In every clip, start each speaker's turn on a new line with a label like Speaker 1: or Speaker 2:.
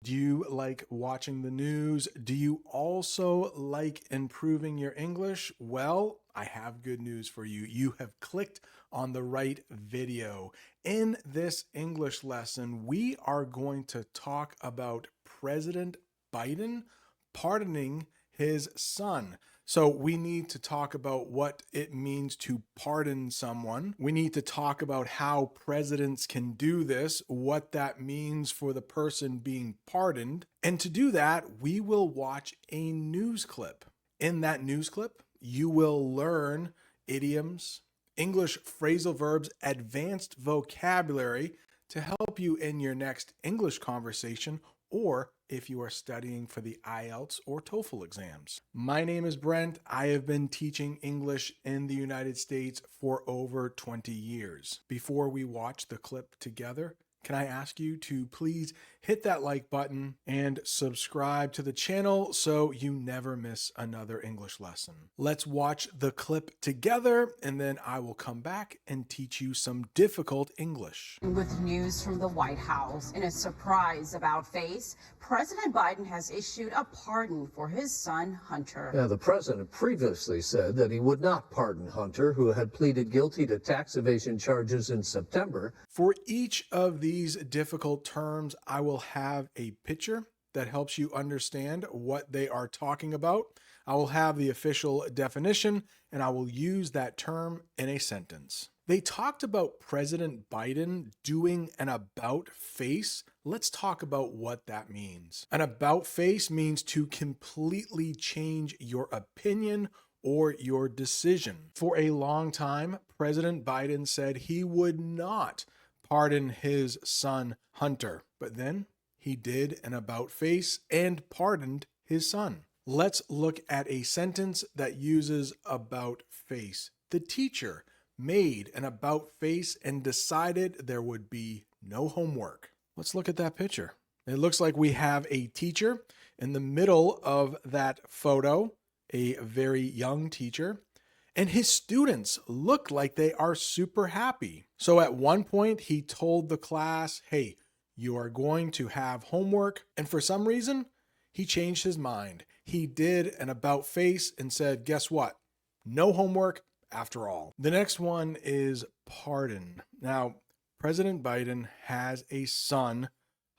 Speaker 1: Do you like watching the news? Do you also like improving your English? Well, I have good news for you. You have clicked on the right video. In this English lesson, we are going to talk about President Biden pardoning his son. So we need to talk about what it means to pardon someone. We need to talk about how presidents can do this, what that means for the person being pardoned. And to do that, we will watch a news clip. In that news clip, you will learn idioms, English phrasal verbs, advanced vocabulary to help you in your next English conversation, or if you are studying for the IELTS or TOEFL exams. My name is Brent. I have been teaching English in the United States for over 20 years. Before we watch the clip together, can I ask you to please hit that like button and subscribe to the channel so you never miss another English lesson. Let's watch the clip together and then I will come back and teach you some difficult English.
Speaker 2: With news from the White House, in a surprise about face, President Biden has issued a pardon for his son, Hunter.
Speaker 3: Yeah, the president previously said that he would not pardon Hunter, who had pleaded guilty to tax evasion charges in September.
Speaker 1: For each of these difficult terms, I will have a picture that helps you understand what they are talking about. I will have the official definition, and I will use that term in a sentence. They talked about President Biden doing an about face. Let's talk about what that means. An about face means to completely change your opinion or your decision. For a long time, President Biden said he would not pardon his son Hunter, but then he did an about face and pardoned his son. Let's look at a sentence that uses about face. The teacher made an about face and decided there would be no homework. Let's look at that picture. It looks like we have a teacher in the middle of that photo, a very young teacher, and his students look like they are super happy. So at one point, he told the class, hey, you are going to have homework. And for some reason, he changed his mind. He did an about face and said, guess what? No homework after all. The next one is pardon. Now, President Biden has a son,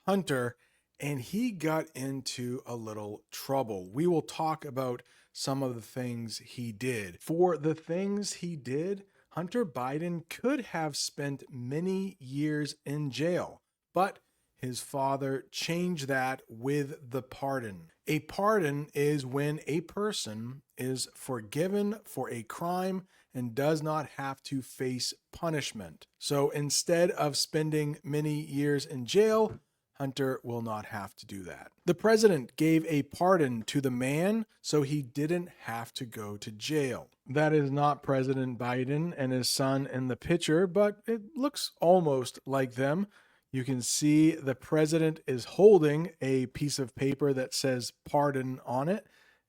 Speaker 1: Hunter, and he got into a little trouble. We will talk about some of the things he did. For the things he did, Hunter Biden could have spent many years in jail, but his father changed that with the pardon. A pardon is when a person is forgiven for a crime and does not have to face punishment. So instead of spending many years in jail, Hunter will not have to do that. The president gave a pardon to the man so he didn't have to go to jail. That is not President Biden and his son in the picture, but it looks almost like them. You can see the president is holding a piece of paper that says pardon on it,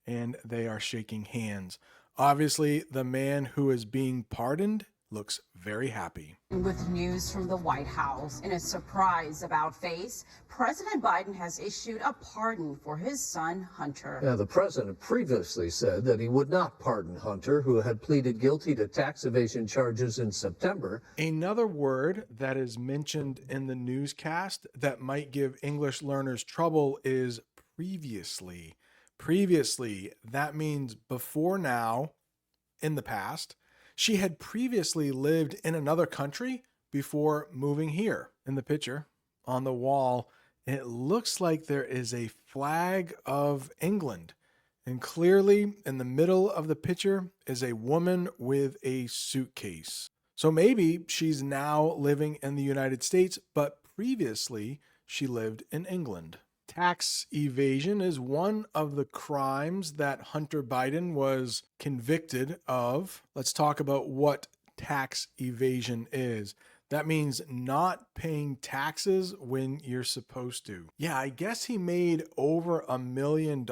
Speaker 1: and they are shaking hands. Obviously, the man who is being pardoned looks very happy.
Speaker 2: With news from the White House, in a surprise about face, President Biden has issued a pardon for his son, Hunter.
Speaker 3: Yeah, the president previously said that he would not pardon Hunter, who had pleaded guilty to tax evasion charges in September.
Speaker 1: Another word that is mentioned in the newscast that might give English learners trouble is previously. Previously, that means before now, in the past. She had previously lived in another country before moving here. In the picture on the wall, it looks like there is a flag of England. And clearly in the middle of the picture is a woman with a suitcase. So maybe she's now living in the United States, but previously she lived in England. Tax evasion is one of the crimes that Hunter Biden was convicted of. Let's talk about what tax evasion is. That means not paying taxes when you're supposed to. Yeah, I guess he made over $1 million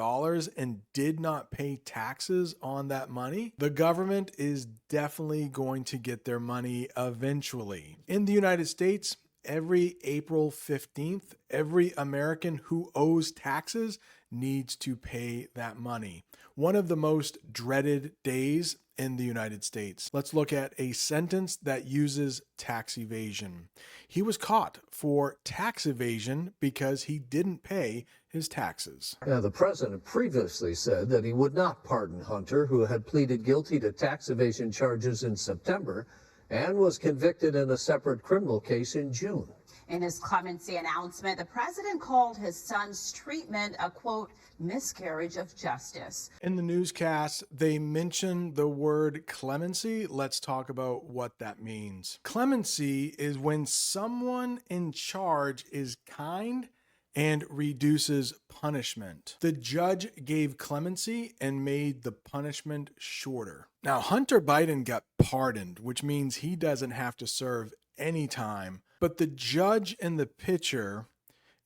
Speaker 1: and did not pay taxes on that money. The government is definitely going to get their money eventually. In the United States, every April 15th, every American who owes taxes needs to pay that money. One of the most dreaded days in the United States. Let's look at a sentence that uses tax evasion. He was caught for tax evasion because he didn't pay his taxes.
Speaker 3: The president previously said that he would not pardon Hunter, who had pleaded guilty to tax evasion charges in September and was convicted in a separate criminal case in June.
Speaker 2: In his clemency announcement, the president called his son's treatment a, quote, miscarriage of justice.
Speaker 1: In the newscast, they mention the word clemency. Let's talk about what that means. Clemency is when someone in charge is kind and reduces punishment. The judge gave clemency and made the punishment shorter. Now, Hunter Biden got pardoned, which means he doesn't have to serve any time. But the judge in the picture,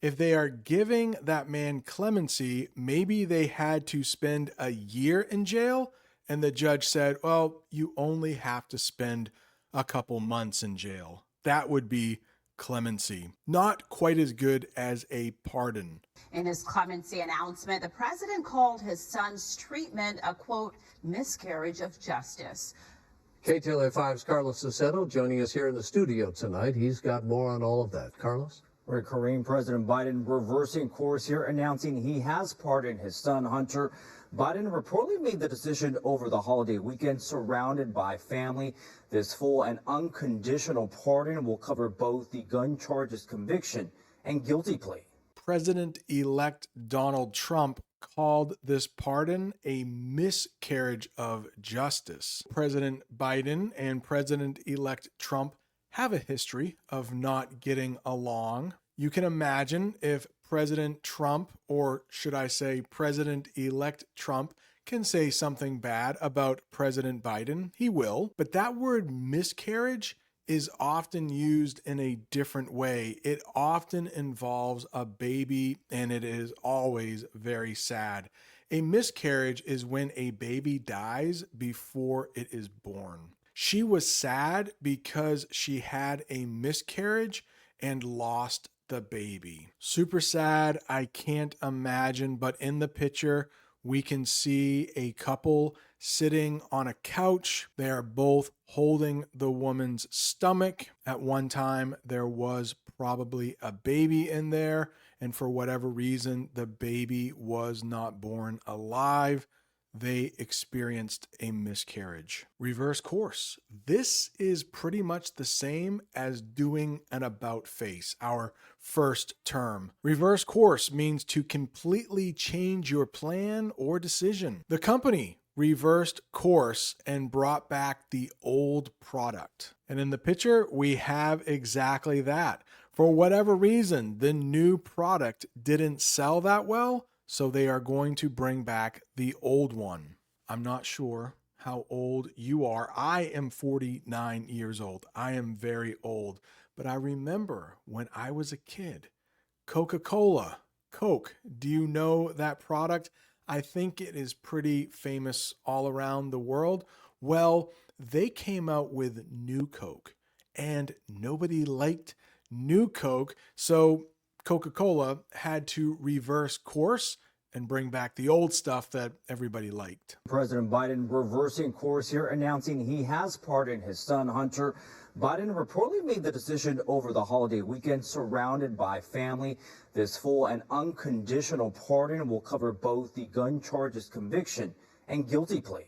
Speaker 1: if they are giving that man clemency, maybe they had to spend a year in jail, and the judge said, well, you only have to spend a couple months in jail. That would be clemency. Not quite as good as a pardon.
Speaker 2: In his clemency announcement, the president called his son's treatment a, quote, miscarriage of justice.
Speaker 3: KTLA5's Carlos Aceto joining us here in the studio tonight. He's got more on all of that. Carlos?
Speaker 4: Right, Kareem, President Biden reversing course here, announcing he has pardoned his son, Hunter. Biden reportedly made the decision over the holiday weekend, surrounded by family. This full and unconditional pardon will cover both the gun charges conviction and guilty plea.
Speaker 1: President-elect Donald Trump called this pardon a miscarriage of justice. President Biden and President-elect Trump have a history of not getting along. You can imagine if President Trump, or should I say President-elect Trump, can say something bad about President Biden, he will. But that word miscarriage is often used in a different way. It often involves a baby, and it is always very sad. A miscarriage is when a baby dies before it is born. She was sad because she had a miscarriage and lost the baby. Super sad. I can't imagine, but in the picture, we can see a couple sitting on a couch. They are both holding the woman's stomach. At one time, there was probably a baby in there, and for whatever reason, the baby was not born alive. They experienced a miscarriage. Reverse course. This is pretty much the same as doing an about face, our first term. Reverse course means to completely change your plan or decision. The company reversed course and brought back the old product. And in the picture, we have exactly that. For whatever reason, the new product didn't sell that well, so they are going to bring back the old one. I'm not sure how old you are. I am 49 years old. I am very old. But I remember when I was a kid, Coca-Cola, Coke. Do you know that product? I think it is pretty famous all around the world. Well, they came out with New Coke, and nobody liked New Coke, so Coca-Cola had to reverse course and bring back the old stuff that everybody liked.
Speaker 4: President Biden reversing course here, announcing he has pardoned his son, Hunter. Biden reportedly made the decision over the holiday weekend, surrounded by family. This full and unconditional pardon will cover both the gun charges conviction and guilty plea.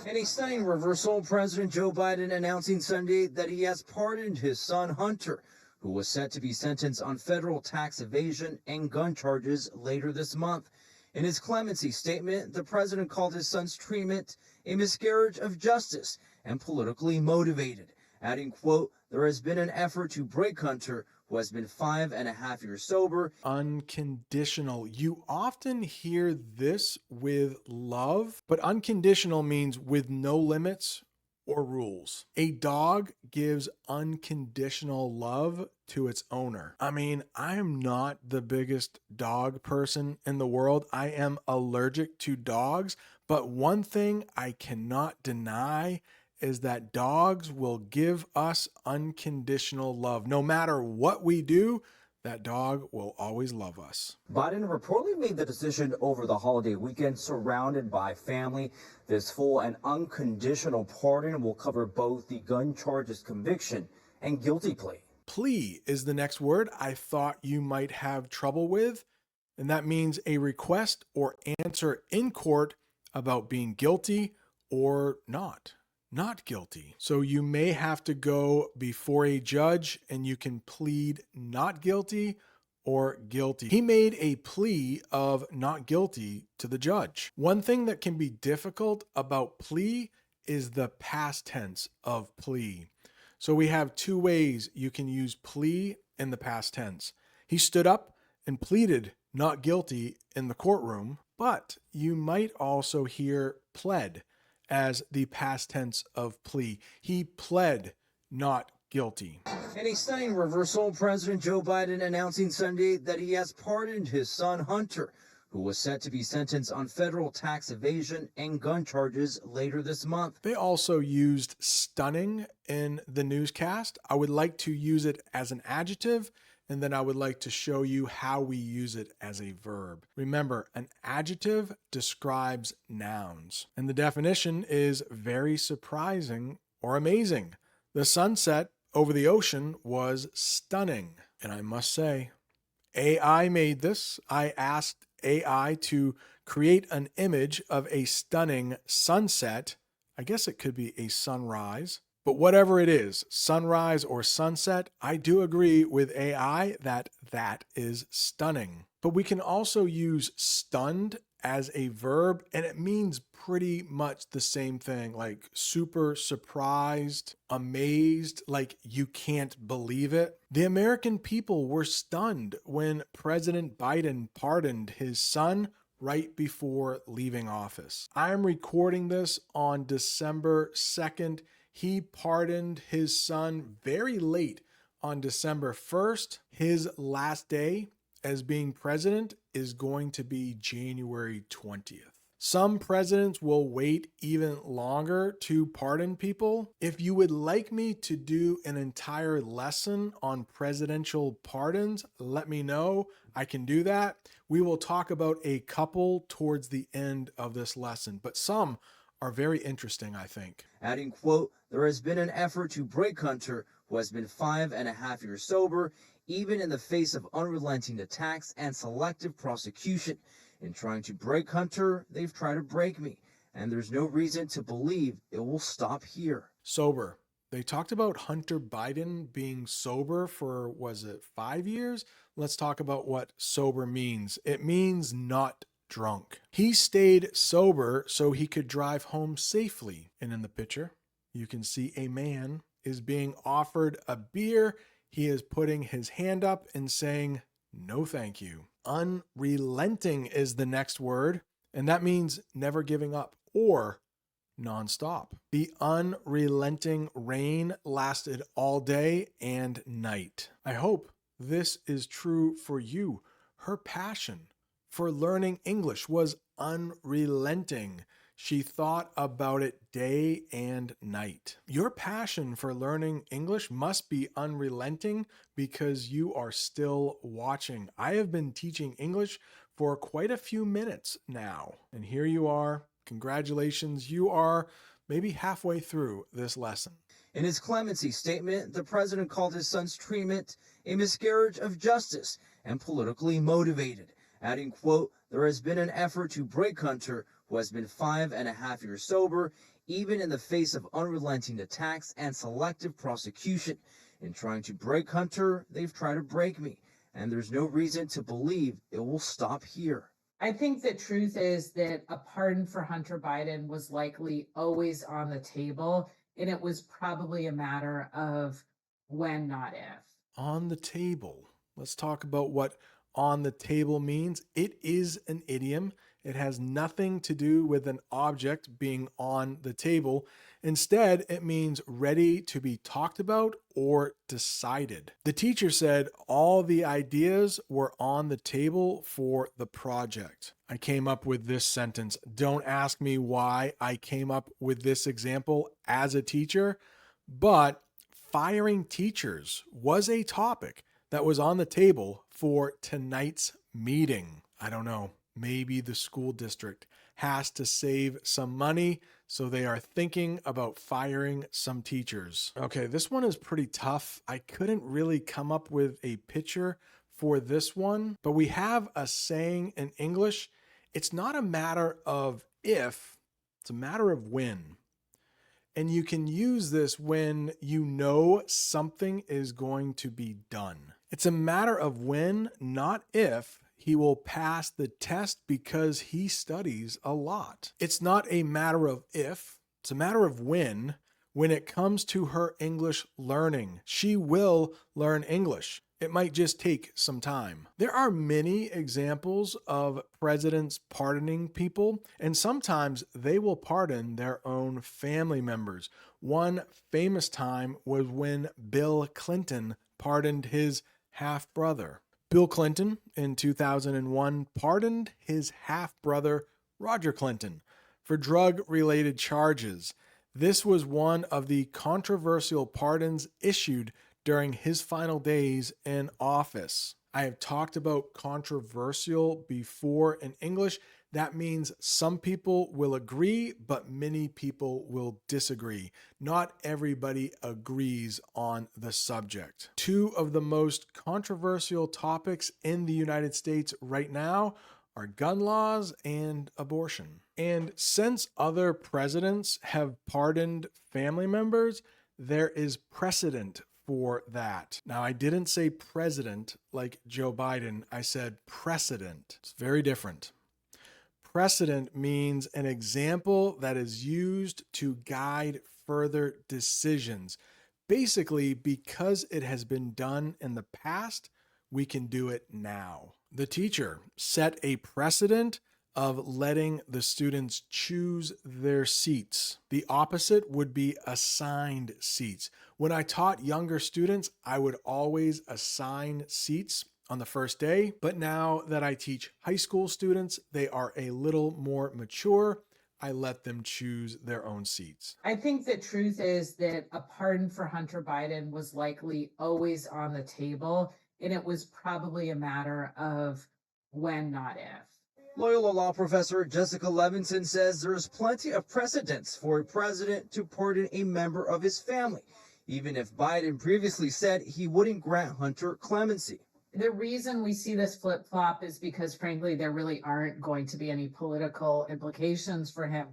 Speaker 4: In a stunning reversal, President Joe Biden announcing Sunday that he has pardoned his son, Hunter, who was set to be sentenced on federal tax evasion and gun charges later this month. In his clemency statement, the president called his son's treatment a miscarriage of justice and politically motivated, adding, quote, "There has been an effort to break Hunter, who has been 5.5 years sober."
Speaker 1: Unconditional. You often hear this with love, but unconditional means with no limits or rules. A dog gives unconditional love to its owner. I mean, I am not the biggest dog person in the world. I am allergic to dogs, but one thing I cannot deny is that dogs will give us unconditional love. No matter what we do, that dog will always love us.
Speaker 4: Biden reportedly made the decision over the holiday weekend, surrounded by family. This full and unconditional pardon will cover both the gun charges conviction and guilty plea.
Speaker 1: Plea is the next word I thought you might have trouble with, and that means a request or answer in court about being guilty or not guilty. So you may have to go before a judge and you can plead not guilty or guilty. He made a plea of not guilty to the judge. One thing that can be difficult about plea is the past tense of plea. So we have two ways you can use plea in the past tense. He stood up and pleaded not guilty in the courtroom, but you might also hear pled as the past tense of plea. He pled not guilty.
Speaker 4: In a stunning reversal, President Joe Biden announcing Sunday that he has pardoned his son Hunter, who was set to be sentenced on federal tax evasion and gun charges later this month.
Speaker 1: They also used stunning in the newscast. I would like to use it as an adjective, and then I would like to show you how we use it as a verb. Remember, an adjective describes nouns, and the definition is very surprising or amazing. The sunset over the ocean was stunning, and I must say, AI made this. I asked AI to create an image of a stunning sunset. I guess it could be a sunrise. But whatever it is, sunrise or sunset, I do agree with AI that that is stunning. But we can also use stunned as a verb, and it means pretty much the same thing, like super surprised, amazed, like you can't believe it. The American people were stunned when President Biden pardoned his son right before leaving office. I am recording this on December 2nd. He pardoned his son very late on December 1st. His last day as being president is going to be January 20th. Some presidents will wait even longer to pardon people. If you would like me to do an entire lesson on presidential pardons, let me know. I can do that. We will talk about a couple towards the end of this lesson, but some are very interesting, I think.
Speaker 4: Adding, quote, there has been an effort to break Hunter, who has been 5.5 years sober, even in the face of unrelenting attacks and selective prosecution. In trying to break Hunter, they've tried to break me, and there's no reason to believe it will stop here.
Speaker 1: Sober. They talked about Hunter Biden being sober for, was it 5 years? Let's talk about what sober means. It means not drunk. He stayed sober so he could drive home safely. And in the picture, you can see a man is being offered a beer. He is putting his hand up and saying, no, thank you. Unrelenting is the next word, and that means never giving up or nonstop. The unrelenting rain lasted all day and night. I hope this is true for you. Her passion for learning English was unrelenting. She thought about it day and night. Your passion for learning English must be unrelenting because you are still watching. I have been teaching English for quite a few minutes now, and here you are. Congratulations, you are maybe halfway through this lesson.
Speaker 4: In his clemency statement, the president called his son's treatment a miscarriage of justice and politically motivated, adding, quote, there has been an effort to break Hunter, who has been 5.5 years sober, even in the face of unrelenting attacks and selective prosecution. In trying to break Hunter, they've tried to break me, and there's no reason to believe it will stop here.
Speaker 5: I think the truth is that a pardon for Hunter Biden was likely always on the table, and it was probably a matter of when, not if.
Speaker 1: On the table. Let's talk about what on the table means. It is an idiom. It has nothing to do with an object being on the table. Instead, it means ready to be talked about or decided. The teacher said all the ideas were on the table for the project. I came up with this sentence. Don't ask me why I came up with this example as a teacher, but firing teachers was a topic that was on the table for tonight's meeting. I don't know. Maybe the school district has to save some money, so they are thinking about firing some teachers. Okay, this one is pretty tough. I couldn't really come up with a picture for this one, but we have a saying in English. It's not a matter of if, it's a matter of when. And you can use this when you know something is going to be done. It's a matter of when, not if, he will pass the test because he studies a lot. It's not a matter of if, it's a matter of when it comes to her English learning. She will learn English. It might just take some time. There are many examples of presidents pardoning people, and sometimes they will pardon their own family members. One famous time was when Bill Clinton pardoned his half-brother. Bill Clinton, in 2001, pardoned his half-brother, Roger Clinton, for drug-related charges. This was one of the controversial pardons issued during his final days in office. I have talked about controversial before in English. That means some people will agree, but many people will disagree. Not everybody agrees on the subject. Two of the most controversial topics in the United States right now are gun laws and abortion. And since other presidents have pardoned family members, there is precedent for that. Now, I didn't say president like Joe Biden. I said precedent. It's very different. Precedent means an example that is used to guide further decisions. Basically, because it has been done in the past, we can do it now. The teacher set a precedent of letting the students choose their seats. The opposite would be assigned seats. When I taught younger students, I would always assign seats on the first day, but now that I teach high school students, they are a little more mature. I let them choose their own seats.
Speaker 5: I think the truth is that a pardon for Hunter Biden was likely always on the table, and it was probably a matter of when, not if.
Speaker 4: Loyola law professor Jessica Levinson says there is plenty of precedents for a president to pardon a member of his family, even if Biden previously said he wouldn't grant Hunter clemency.
Speaker 5: The reason we see this flip-flop is because, frankly, there really aren't going to be any political implications for him.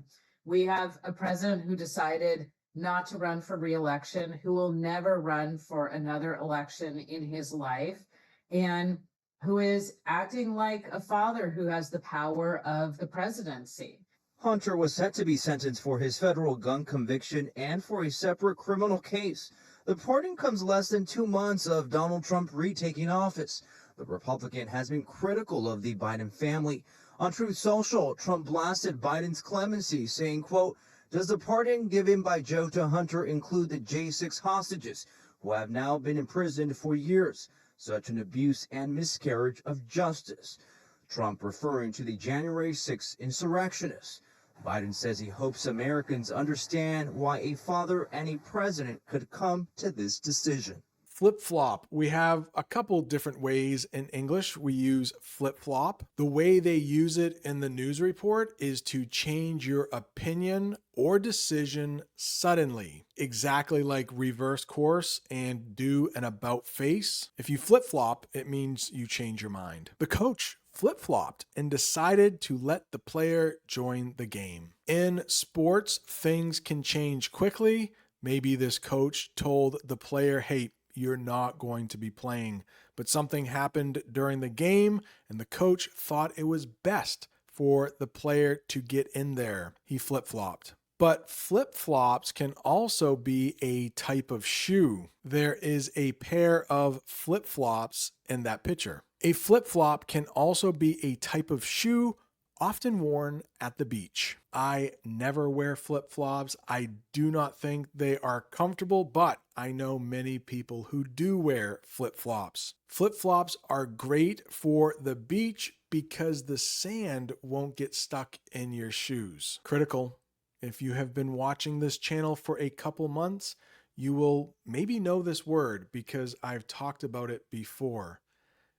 Speaker 5: We have a president who decided not to run for re-election, who will never run for another election in his life, and who is acting like a father who has the power of the presidency.
Speaker 4: Hunter was set to be sentenced for his federal gun conviction and for a separate criminal case. The pardon comes less than 2 months of Donald Trump retaking office. The Republican has been critical of the Biden family. On Truth Social, Trump blasted Biden's clemency, saying, quote, "Does the pardon given by Joe to Hunter include the J6 hostages who have now been imprisoned for years? Such an abuse and miscarriage of justice." Trump referring to the January 6th insurrectionists. Biden says he hopes Americans understand why a father and a president could come to this decision.
Speaker 1: Flip-flop. We have a couple different ways in English we use flip-flop. The way they use it in the news report is to change your opinion or decision suddenly, exactly like reverse course and do an about face. If you flip-flop, it means you change your mind. The coach flip-flopped and decided to let the player join the game. In sports, things can change quickly. Maybe this coach told the player, hey, you're not going to be playing. But something happened during the game, and the coach thought it was best for the player to get in there. He flip-flopped. But flip-flops can also be a type of shoe. There is a pair of flip-flops in that picture. A flip-flop can also be a type of shoe often worn at the beach. I never wear flip-flops. I do not think they are comfortable, but I know many people who do wear flip-flops. Flip-flops are great for the beach because the sand won't get stuck in your shoes. Critical. If you have been watching this channel for a couple months, you will maybe know this word because I've talked about it before.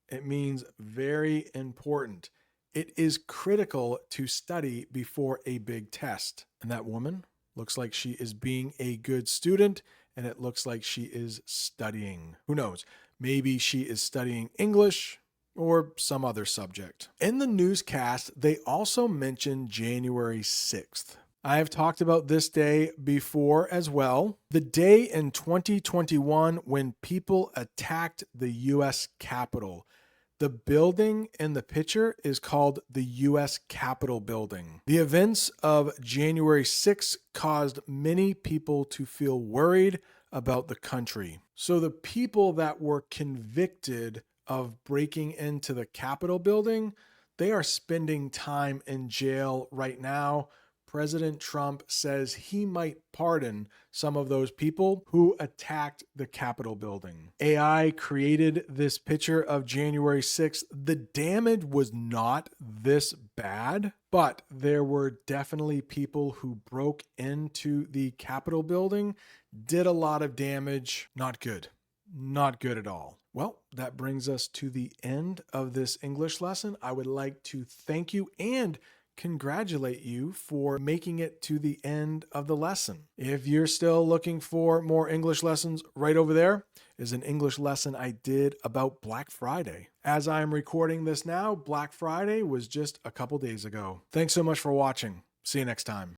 Speaker 1: It means very important. It is critical to study before a big test. And that woman looks like she is being a good student, and it looks like she is studying. Who knows? Maybe she is studying English or some other subject. In the newscast, they also mentioned January 6th. I have talked about this day before as well. The day in 2021 when people attacked the U.S. Capitol. The building in the picture is called the U.S. Capitol Building. The events of January 6th caused many people to feel worried about the country. So the people that were convicted of breaking into the Capitol building, they are spending time in jail right now. President Trump says he might pardon some of those people who attacked the Capitol building. AI created this picture of January 6th. The damage was not this bad, but there were definitely people who broke into the Capitol building, did a lot of damage. Not good. Not good at all. Well, that brings us to the end of this English lesson. I would like to thank you and congratulate you for making it to the end of the lesson. If you're still looking for more English lessons, right over there is an English lesson I did about Black Friday. As I am recording this now, Black Friday was just a couple days ago. Thanks so much for watching. See you next time.